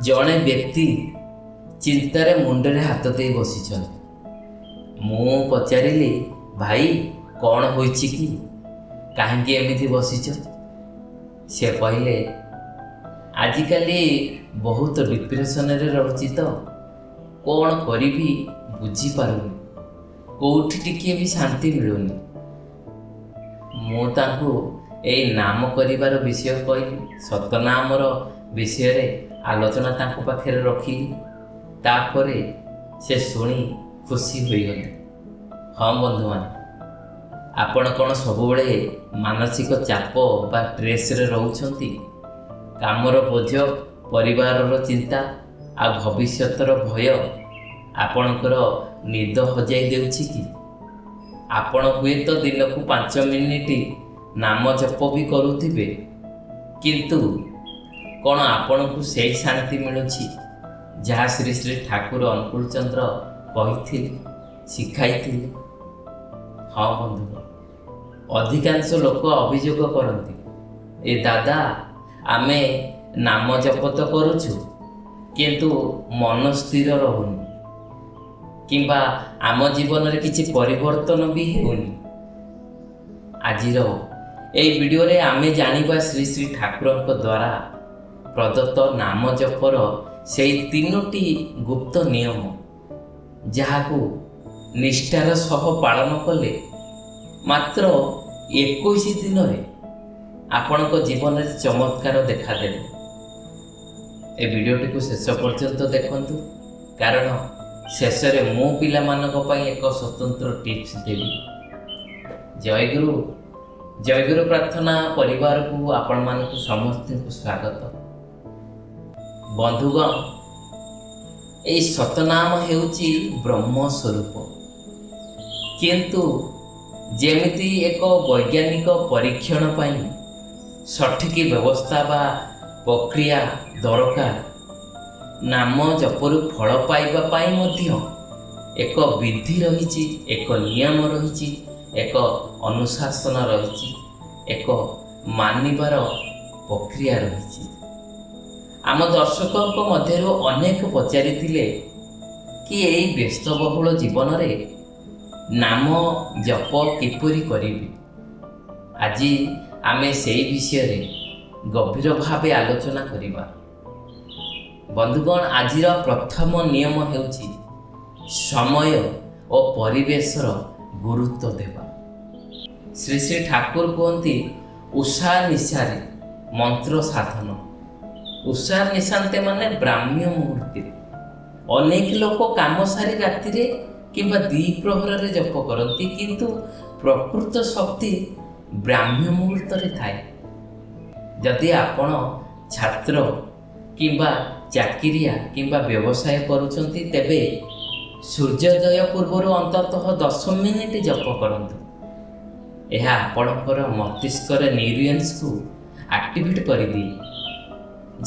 ଜଣେ ବ୍ୟକ୍ତି ଚିନ୍ତାରେ ମୁଣ୍ଡରେ ହାତ ଦେଇ ବସିଛନ୍ତି। ମୁଁ ପଚାରିଲି, ଭାଇ କ'ଣ ହୋଇଛି କି? କାହିଁକି ଏମିତି ବସିଛ? ସେ କହିଲେ, ଆଜିକାଲି ବହୁତ ଡିପ୍ରେସନରେ ରହୁଛି ତ, କ'ଣ କରିବି ବୁଝିପାରୁନି, କେଉଁଠି ଟିକିଏ ବି ଶାନ୍ତି ମିଳୁନି। ମୁଁ ତାଙ୍କୁ ଏଇ ନାମ କରିବାର ବିଷୟ କହିଲି, ସତନାମର ବିଷୟରେ ଆଲୋଚନା ତାଙ୍କ ପାଖରେ ରଖିଲି। ତାପରେ ସେ ଶୁଣି ଖୁସି ହୋଇଗଲେ। ହଁ ବନ୍ଧୁମାନେ, ଆପଣ କ'ଣ ସବୁବେଳେ ମାନସିକ ଚାପ ବା ଷ୍ଟ୍ରେସ୍ରେ ରହୁଛନ୍ତି? କାମର ବୋଝ, ପରିବାରର ଚିନ୍ତା ଆଉ ଭବିଷ୍ୟତର ଭୟ ଆପଣଙ୍କର ନିଦ ହଜାଇ ଦେଉଛି କି? ଆପଣ ହୁଏତ ଦିନକୁ 5 ମିନିଟ୍ ନାମ ଜପ ବି କରୁଥିବେ, କିନ୍ତୁ କ'ଣ ଆପଣଙ୍କୁ ସେଇ ଶାନ୍ତି ମିଳୁଛି ଯାହା ଶ୍ରୀ ଶ୍ରୀ ଠାକୁର ଅନୁକୂଳ ଚନ୍ଦ୍ର କହିଥିଲେ, ଶିଖାଇଥିଲେ? ହଁ ବନ୍ଧୁ, ଅଧିକାଂଶ ଲୋକ ଅଭିଯୋଗ କରନ୍ତି, ଏ ଦାଦା ଆମେ ନାମ ଜପ ତ କରୁଛୁ କିନ୍ତୁ ମନ ସ୍ଥିର ରହୁନି, କିମ୍ବା ଆମ ଜୀବନରେ କିଛି ପରିବର୍ତ୍ତନ ବି ହେଉନି। ଆଜିର ଏହି ଭିଡ଼ିଓରେ ଆମେ ଜାଣିବା ଶ୍ରୀ ଶ୍ରୀ ଠାକୁରଙ୍କ ଦ୍ୱାରା ପ୍ରଦତ୍ତ ନାମ ଜପର ସେଇ 3ଟି ଗୁପ୍ତ ନିୟମ, ଯାହାକୁ ନିଷ୍ଠାର ସହ ପାଳନ କଲେ ମାତ୍ର 21 ଦିନରେ ଆପଣଙ୍କ ଜୀବନରେ ଚମତ୍କାର ଦେଖାଦେବ। ଏ ଭିଡ଼ିଓଟିକୁ ଶେଷ ପର୍ଯ୍ୟନ୍ତ ଦେଖନ୍ତୁ, କାରଣ ଶେଷରେ ମୁଁ ପିଲାମାନଙ୍କ ପାଇଁ ଏକ ସ୍ୱତନ୍ତ୍ର ଟିପ୍ସ ଦେବି। ଜୟଗୁରୁ ଜୟଗୁରୁ ପ୍ରାର୍ଥନା ପରିବାରକୁ ଆପଣମାନଙ୍କୁ ସମସ୍ତଙ୍କୁ ସ୍ୱାଗତ। ବନ୍ଧୁଗଣ, ଏହି ସତନାମ ହେଉଛି ବ୍ରହ୍ମ ସ୍ୱରୂପ, କିନ୍ତୁ ଯେମିତି ଏକ ବୈଜ୍ଞାନିକ ପରୀକ୍ଷଣ ପାଇଁ ସଠିକ୍ ବ୍ୟବସ୍ଥା ବା ପ୍ରକ୍ରିୟା ଦରକାର, ନାମ ଜପରୁ ଫଳ ପାଇବା ପାଇଁ ମଧ୍ୟ ଏକ ବିଧି ରହିଛି, ଏକ ନିୟମ ରହିଛି, ଏକ ଅନୁଶାସନ ରହିଛି, ଏକ ମାନିବାର ପ୍ରକ୍ରିୟା ରହିଛି। ଆମ ଦର୍ଶକଙ୍କ ମଧ୍ୟରୁ ଅନେକ ପଚାରିଥିଲେ କି ଏଇ ବ୍ୟସ୍ତବହୁଳ ଜୀବନରେ ନାମ ଜପ କିପରି କରିବି? ଆଜି ଆମେ ସେଇ ବିଷୟରେ ଗଭୀର ଭାବେ ଆଲୋଚନା କରିବା। ବନ୍ଧୁଗଣ, ଆଜିର ପ୍ରଥମ ନିୟମ ହେଉଛି ସମୟ ଓ ପରିବେଶର ଗୁରୁତ୍ୱ ଦେବା। ଶ୍ରୀ ଶ୍ରୀ ଠାକୁର କୁହନ୍ତି, ଉଷା ନିଶାରେ ମନ୍ତ୍ର ସାଧନ। ଉଷା ନିଶାନ୍ତେ ମାନେ ବ୍ରାହ୍ମୀ ମୁହୂର୍ତ୍ତରେ। ଅନେକ ଲୋକ କାମ ସାରି ରାତିରେ କିମ୍ବା ଦ୍ୱିପ୍ରହରରେ ଜପ କରନ୍ତି, କିନ୍ତୁ ପ୍ରକୃତ ଶକ୍ତି ବ୍ରାହ୍ମୀ ମୁହୂର୍ତ୍ତରେ ଥାଏ। ଯଦି ଆପଣ ଛାତ୍ର କିମ୍ବା ଚାକିରିଆ କିମ୍ବା ବ୍ୟବସାୟ କରୁଛନ୍ତି, ତେବେ ସୂର୍ଯ୍ୟୋଦୟ ପୂର୍ବରୁ ଅନ୍ତତଃ 10 ମିନିଟ୍ ଜପ କରନ୍ତୁ। ଏହା ଆପଣଙ୍କର ମସ୍ତିଷ୍କରେ ନ୍ୟୁରୋନ୍ସକୁ ଆକ୍ଟିଭେଟ୍ କରିଦିଏ,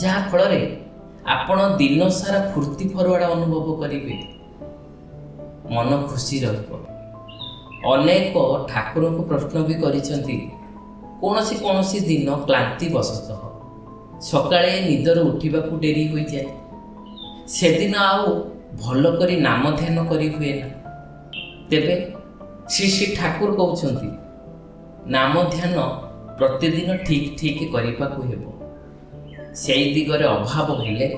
ଯାହାଫଳରେ ଆପଣ ଦିନ ସାରା ଫୁର୍ତ୍ତି ଫରୱାର୍ଡ ଅନୁଭବ କରିବେ, ମନ ଖୁସି ରହିବ। ଅନେକ ଠାକୁରଙ୍କୁ ପ୍ରଶ୍ନ ବି କରିଛନ୍ତି, କୌଣସି ଦିନ କ୍ଳାନ୍ତି ବଶତଃ ସକାଳେ ନିଦରୁ ଉଠିବାକୁ ଡେରି ହୋଇଯାଏ, ସେଦିନ ଆଉ ଭଲ କରି ନାମ ଧ୍ୟାନ କରି ହୁଏ ନା। ତେବେ ଶ୍ରୀ ଶ୍ରୀ ଠାକୁର କହୁଛନ୍ତି, ନାମ ଧ୍ୟାନ ପ୍ରତିଦିନ ଠିକ୍ କରିବାକୁ ହେବ। ସେହି ଦିଗରେ ଅଭାବ ହେଲେ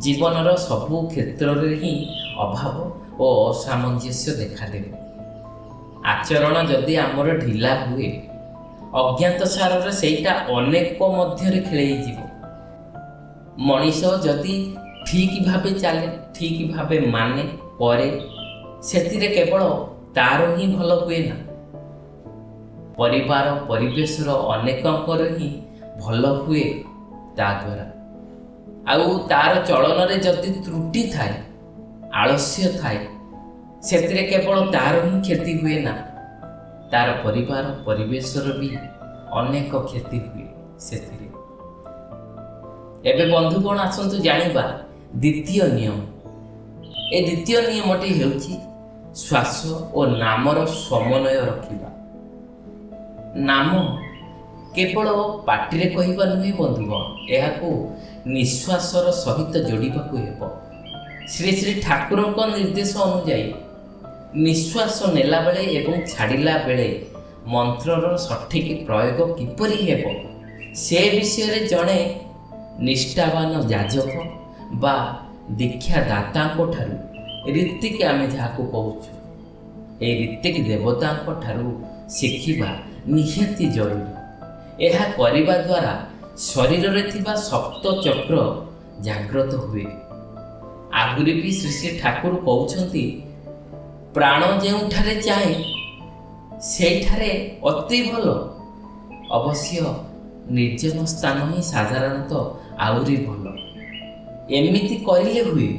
ଜୀବନର ସବୁ କ୍ଷେତ୍ରରେ ହିଁ ଅଭାବ ଓ ଅସାମଞ୍ଜସ୍ୟ ଦେଖାଦେବ। ଆଚରଣ ଯଦି ଆମର ଢିଲା ହୁଏ, ଅଜ୍ଞାତ ସାରରେ ସେଇଟା ଅନେକ ମଧ୍ୟରେ ଖେଳେଇଯିବ। ମଣିଷ ଯଦି ଠିକ୍ ଭାବେ ଚାଲେ, ଠିକ୍ ଭାବେ ମାନେ କରେ, ସେଥିରେ କେବଳ ତାର ହିଁ ଭଲ ହୁଏ ନା, ପରିବାର ପରିବେଶର ଅନେକଙ୍କର ହିଁ ଭଲ ହୁଏ ତା ଦ୍ୱାରା। ଆଉ ତାର ଚଳନରେ ଯଦି ତ୍ରୁଟି ଥାଏ, ଆଳସ୍ୟ ଥାଏ, ସେଥିରେ କେବଳ ତାର ହିଁ କ୍ଷତି ହୁଏ ନା, ତାର ପରିବାର ପରିବେଶର ବି ଅନେକ କ୍ଷତି ହୁଏ ସେଥିରେ। ଏବେ ବନ୍ଧୁଗଣ, ଆସନ୍ତୁ ଜାଣିବା ଦ୍ୱିତୀୟ ନିୟମ। ଏ ଦ୍ୱିତୀୟ ନିୟମଟି ହେଉଛି ଶ୍ୱାସ ଓ ନାମର ସମନ୍ୱୟ ରଖିବା। ନାମ କେବଳ ପାଟିରେ କହିବା ନୁହେଁ ବନ୍ଧୁଗଣ, ଏହାକୁ ନିଶ୍ୱାସର ସହିତ ଯୋଡ଼ିବାକୁ ହେବ। ଶ୍ରୀ ଶ୍ରୀ ଠାକୁରଙ୍କ ନିର୍ଦ୍ଦେଶ ଅନୁଯାୟୀ ନିଶ୍ୱାସ ନେଲା ବେଳେ ଏବଂ ଛାଡ଼ିଲା ବେଳେ ମନ୍ତ୍ରର ସଠିକ୍ ପ୍ରୟୋଗ କିପରି ହେବ ସେ ବିଷୟରେ ଜଣେ ନିଷ୍ଠାବାନ ଯାଜକ ବା ଦୀକ୍ଷାଦାତାଙ୍କ ଠାରୁ ରୀତିକ୍ ଆମେ ଯାହାକୁ କହୁଛୁ, ଏହି ରୀତିକ୍ ଦେବତାଙ୍କ ଠାରୁ ଶିଖିବା ନିହାତି ଜରୁରୀ। ଏହା କରିବା ଦ୍ୱାରା ଶରୀରରେ ଥିବା ସପ୍ତ ଚକ୍ର ଜାଗ୍ରତ ହୁଏ। ଆହୁରି ବି ଶ୍ରୀ ଶ୍ରୀ ଠାକୁର କହୁଛନ୍ତି, ପ୍ରାଣ ଯେଉଁଠାରେ ଯାଏ ସେଇଠାରେ ଅତି ଭଲ। ଅବଶ୍ୟ ନିର୍ଜନ ସ୍ଥାନ ହିଁ ସାଧାରଣତଃ ଆହୁରି ଭଲ। ଏମିତି କରିଲେ ହୁଏ,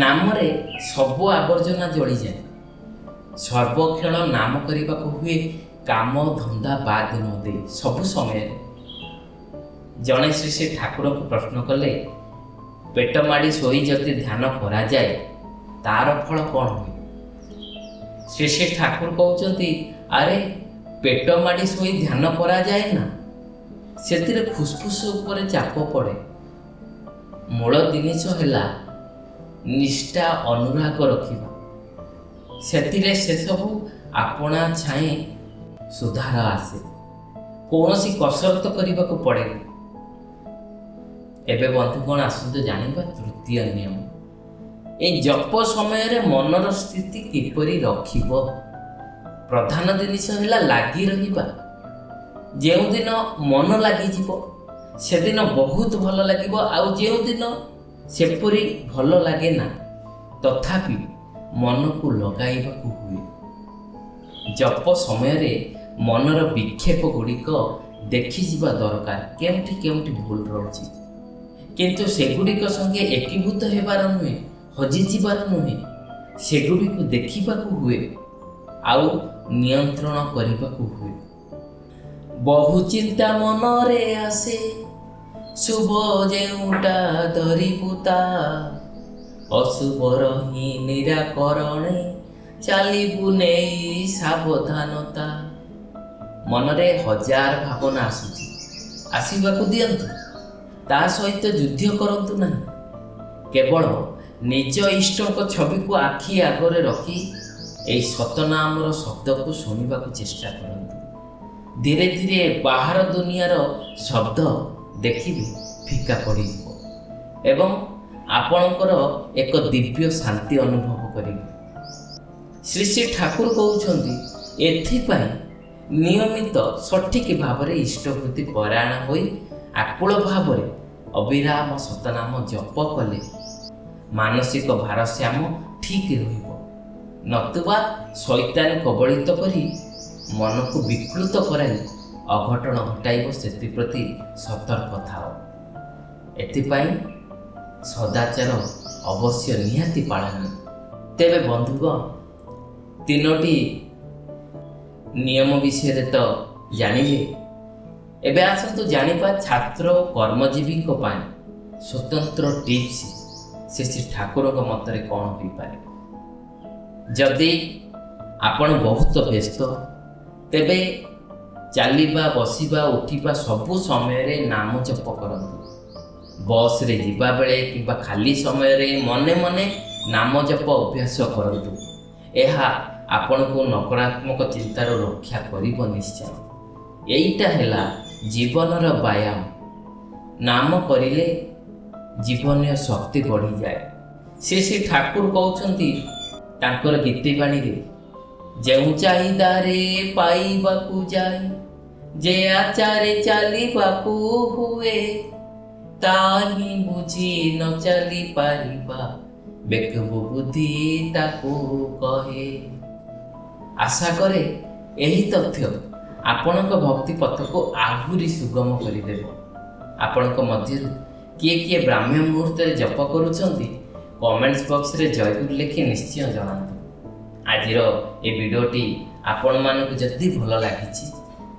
ନାମରେ ସବୁ ଆବର୍ଜନା ଜଳିଯାଏ। ସର୍ବକ୍ଷଣ ନାମ କରିବାକୁ ହୁଏ, କାମ ଧନ୍ଦା ବାଦ ନ ଦେଇ ସବୁ ସମୟରେ। ଜଣେ ଶ୍ରୀ ଶ୍ରୀ ଠାକୁରଙ୍କୁ ପ୍ରଶ୍ନ କଲେ, ପେଟ ମାଡ଼ି ଶୋଇ ଯଦି ଧ୍ୟାନ କରାଯାଏ ତାର ଫଳ କ'ଣ ହୁଏ? ଶ୍ରୀ ଶ୍ରୀ ଠାକୁର କହୁଛନ୍ତି, ଆରେ ପେଟ ମାଡ଼ି ଶୋଇ ଧ୍ୟାନ କରାଯାଏ ନା, ସେଥିରେ ଫୁସଫୁସ ଉପରେ ଚାପ ପଡ଼େ। ମୂଳ ଜିନିଷ ହେଲା ନିଷ୍ଠା, ଅନୁରାଗ ରଖିବା। ସେଥିରେ ସେସବୁ ଆପଣା ଛାଏଁ ସୁଧାର ଆସେ, କୌଣସି କସରତ କରିବାକୁ ପଡ଼େନି। ଏବେ ବନ୍ଧୁଗଣ ଆସନ୍ତୁ ଜାଣିବା ତୃତୀୟ ନିୟମ। ଏହି ଜପ ସମୟରେ ମନର ସ୍ଥିତି କିପରି ରଖିବ? ପ୍ରଧାନ ଜିନିଷ ହେଲା ଲାଗି ରହିବା। ଯେଉଁଦିନ ମନ ଲାଗିଯିବ ସେଦିନ ବହୁତ ଭଲ ଲାଗିବ, ଆଉ ଯେଉଁଦିନ ସେପରି ଭଲ ଲାଗେ ନା ତଥାପି ମନକୁ ଲଗାଇବାକୁ ହୁଏ। ଜପ ସମୟରେ ମନର ବିକ୍ଷେପ ଗୁଡ଼ିକ ଦେଖିଯିବା ଦରକାର, କେଉଁଠି କେଉଁଠି ଭୁଲ ରହୁଛି। କିନ୍ତୁ ସେଗୁଡ଼ିକ ସଙ୍ଗେ ଏକୀଭୂତ ହେବାର ନୁହେଁ, ହଜିଯିବାର ନୁହେଁ, ସେଗୁଡ଼ିକୁ ଦେଖିବାକୁ ହୁଏ ଆଉ ନିୟନ୍ତ୍ରଣ କରିବାକୁ ହୁଏ। ବହୁ ଚିନ୍ତା ମନରେ ଆସେ, ଶୁଭ ଯେଉଁଟା ଧରିବୁ ତା, ଅଶୁଭର ହିଁ ନିରାକରଣେ ଚାଲିବୁ ନେଇ ସାବଧାନତା। ମନରେ ହଜାର ଭାବନା ଆସୁଛି, ଆସିବାକୁ ଦିଅନ୍ତୁ, ତା ସହିତ ଯୁଦ୍ଧ କରନ୍ତୁ ନାହିଁ। କେବଳ ନିଜ ଇଷ୍ଟଙ୍କ ଛବିକୁ ଆଖି ଆଗରେ ରଖି ଏହି ସତନାମର ଶବ୍ଦକୁ ଶୁଣିବାକୁ ଚେଷ୍ଟା କରନ୍ତୁ। ଧୀରେ ଧୀରେ ବାହାର ଦୁନିଆର ଶବ୍ଦ ଦେଖିବେ ଫିକା ପଡ଼ିଯିବ ଏବଂ ଆପଣଙ୍କର ଏକ ଦିବ୍ୟ ଶାନ୍ତି ଅନୁଭବ କରିବେ। ଶ୍ରୀ ଶ୍ରୀ ଠାକୁର କହୁଛନ୍ତି, ଏଥିପାଇଁ ନିୟମିତ ସଠିକ୍ ଭାବରେ ଇଷ୍ଟବୃତ୍ତି ପରାୟଣ ହୋଇ ଆକୁଳ ଭାବରେ ଅବିରାମ ସତନାମ ଜପ କଲେ ମାନସିକ ଭାରସାମ୍ୟ ଠିକ୍ ରହିବ। ନତୁବା ଶୈତାନ କବଳିତ କରି ମନକୁ ବିକୃତ କରାଇ ଅଘଟଣ ଘଟାଇବ। ସେଥିପ୍ରତି ସତର୍କ ଥାଅ। ଏଥିପାଇଁ ସଦାଚାର ଅବଶ୍ୟ ନିହାତି ପାଳନ। ତେବେ ବନ୍ଧୁଗଣ, ତିନୋଟି ନିୟମ ବିଷୟରେ ତ ଜାଣିଲେ, ଏବେ ଆସନ୍ତୁ ଜାଣିବା ଛାତ୍ର ଓ କର୍ମଜୀବୀଙ୍କ ପାଇଁ ସ୍ୱତନ୍ତ୍ର ଟିପ୍ସ ଶ୍ରୀ ଶ୍ରୀ ଠାକୁରଙ୍କ ମତରେ କ'ଣ ହୋଇପାରେ। ଯଦି ଆପଣ ବହୁତ ବ୍ୟସ୍ତ, ତେବେ ଚାଲିବା, ବସିବା, ଉଠିବା ସବୁ ସମୟରେ ନାମ ଜପ କରନ୍ତୁ। ବସ୍ରେ ଯିବାବେଳେ କିମ୍ବା ଖାଲି ସମୟରେ ମନେ ମନେ ନାମ ଜପ ଅଭ୍ୟାସ କରନ୍ତୁ। ଏହା ଆପଣଙ୍କୁ ନକାରାତ୍ମକ ଚିନ୍ତାରୁ ରକ୍ଷା କରିବ ନିଶ୍ଚୟ। ଏଇଟା ହେଲା ଜୀବନର ବ୍ୟାୟାମ। ନାମ କରିଲେ ଜୀବନୀୟ ଶକ୍ତି ବଢ଼ିଯାଏ। ଶ୍ରୀ ଶ୍ରୀ ଠାକୁର କହୁଛନ୍ତି ତାଙ୍କର ଗୀତିବାଣୀରେ, ଯେଉଁ ଚାହିଦାରେ ପାଇବାକୁ ଯାଏ, ଯେ ଆଚାରେ ଚାଲିବାକୁ ହୁଏ, ତା ହିଁ ବୁଝି ନ ଚାଲି ପାରିବା, ବେକୁବ ବୁଦ୍ଧି ତାକୁ କହେ। ଆଶା କରେ ଏହି ତଥ୍ୟ ଆପଣଙ୍କ ଭକ୍ତି ପଥକୁ ଆହୁରି ସୁଗମ କରିଦେବ। ଆପଣଙ୍କ ମଧ୍ୟରୁ କିଏ କିଏ ବ୍ରାହ୍ମ୍ୟ ମୁହୂର୍ତ୍ତରେ ଜପ କରୁଛନ୍ତି, କମେଣ୍ଟସ୍ ବକ୍ସରେ ଜୟଗୁରୁ ଲେଖି ନିଶ୍ଚୟ ଜଣାନ୍ତୁ। ଆଜିର ଏ ଭିଡ଼ିଓଟି ଆପଣମାନଙ୍କୁ ଯଦି ଭଲ ଲାଗିଛି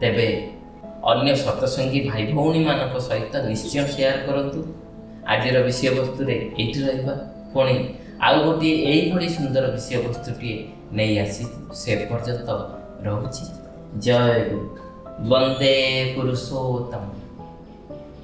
ତେବେ ଅନ୍ୟ ସତସଙ୍ଗୀ ଭାଇ ଭଉଣୀମାନଙ୍କ ସହିତ ନିଶ୍ଚୟ ସେୟାର କରନ୍ତୁ। ଆଜିର ବିଷୟବସ୍ତୁରେ ଏଇଠି ରହିବା, ପୁଣି ଆଉ ଗୋଟିଏ ଏଇଭଳି ସୁନ୍ଦର ବିଷୟବସ୍ତୁଟିଏ ନେଇ ଆସିବୁ। ସେ ପର୍ଯ୍ୟନ୍ତ ରହୁଛି। ଜୟ ଗୁରୁ। ବନ୍ଦେ ପୁରୁଷୋତ୍ତମ।